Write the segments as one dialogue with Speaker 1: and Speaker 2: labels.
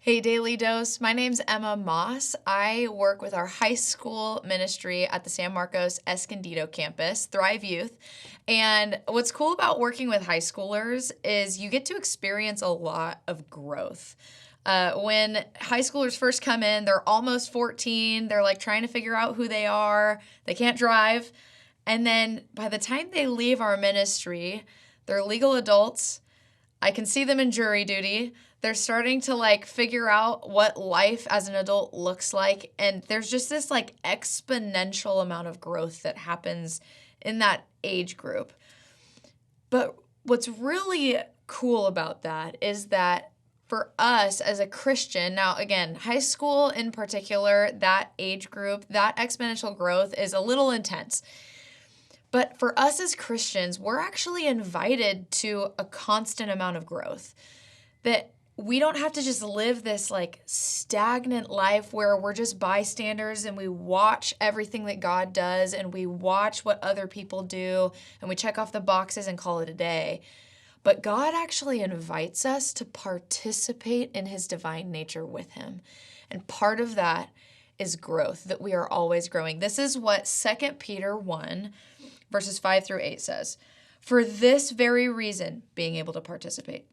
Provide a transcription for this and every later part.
Speaker 1: Hey, Daily Dose. My name's Emma Moss. I work with our high school ministry at the San Marcos Escondido campus, Thrive Youth. And what's cool about working with high schoolers is you get to experience a lot of growth. When high schoolers first come in, they're almost 14. They're like trying to figure out who they are. They can't drive. And then by the time they leave our ministry, they're legal adults. I can see them in jury duty. They're starting to figure out what life as an adult looks like. And there's just this exponential amount of growth that happens in that age group. But what's really cool about that is that for us as a Christian, now again, high school in particular, that age group, that exponential growth is a little intense. But for us as Christians, we're actually invited to a constant amount of growth. That we don't have to just live this stagnant life where we're just bystanders and we watch everything that God does and we watch what other people do and we check off the boxes and call it a day. But God actually invites us to participate in his divine nature with him. And part of that is growth, that we are always growing. This is what 2 Peter 1, verses 5 through 8 says. For this very reason, being able to participate,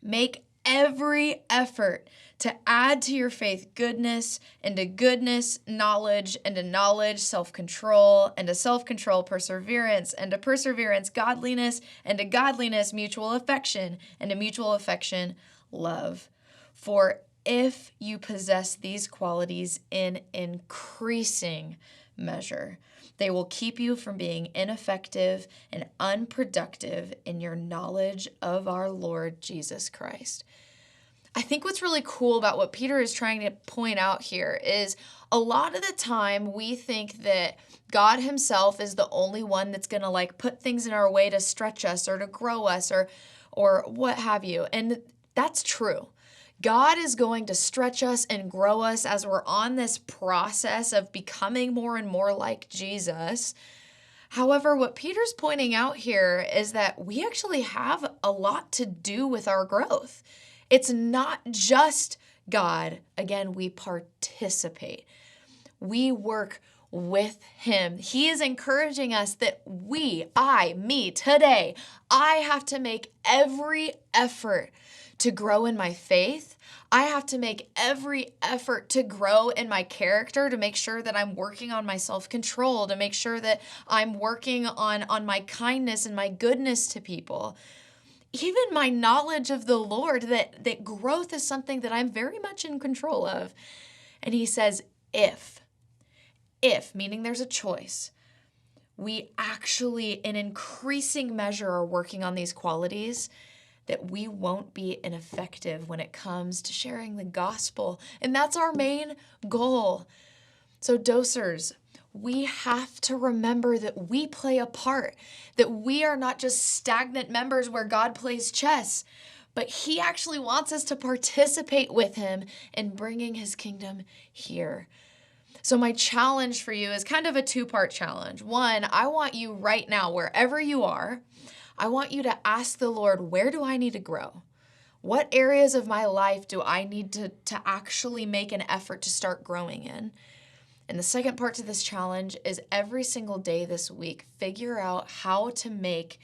Speaker 1: make every effort to add to your faith goodness, and to goodness, knowledge, and to knowledge, self-control, and to self-control, perseverance, and to perseverance, godliness, and to godliness, mutual affection, and to mutual affection, love. For if you possess these qualities in increasing measure, they will keep you from being ineffective and unproductive in your knowledge of our Lord Jesus Christ. I think what's really cool about what Peter is trying to point out here is a lot of the time we think that God himself is the only one that's going to put things in our way to stretch us or to grow us or what have you. And that's true. God is going to stretch us and grow us as we're on this process of becoming more and more like Jesus. However, what Peter's pointing out here is that we actually have a lot to do with our growth. It's not just God. Again, we participate. We work with him. He is encouraging us that me, today, I have to make every effort to grow in my faith. I have to make every effort to grow in my character, to make sure that I'm working on my self-control, to make sure that I'm working on my kindness and my goodness to people. Even my knowledge of the Lord, that growth is something that I'm very much in control of. And he says, if, meaning there's a choice, we actually in increasing measure are working on these qualities, that we won't be ineffective when it comes to sharing the gospel. And that's our main goal. So dosers, we have to remember that we play a part, that we are not just stagnant members where God plays chess, but he actually wants us to participate with him in bringing his kingdom here. So my challenge for you is kind of a two-part challenge. One, I want you right now, wherever you are, I want you to ask the Lord, where do I need to grow? What areas of my life do I need to actually make an effort to start growing in? And the second part to this challenge is every single day this week, figure out how to make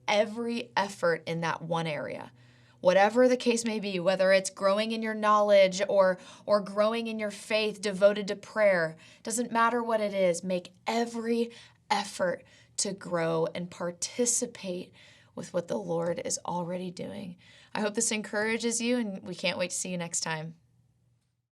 Speaker 1: every effort in that one area. Whatever the case may be, whether it's growing in your knowledge or growing in your faith devoted to prayer, doesn't matter what it is, make every effort to grow and participate with what the Lord is already doing. I hope this encourages you, and we can't wait to see you next time.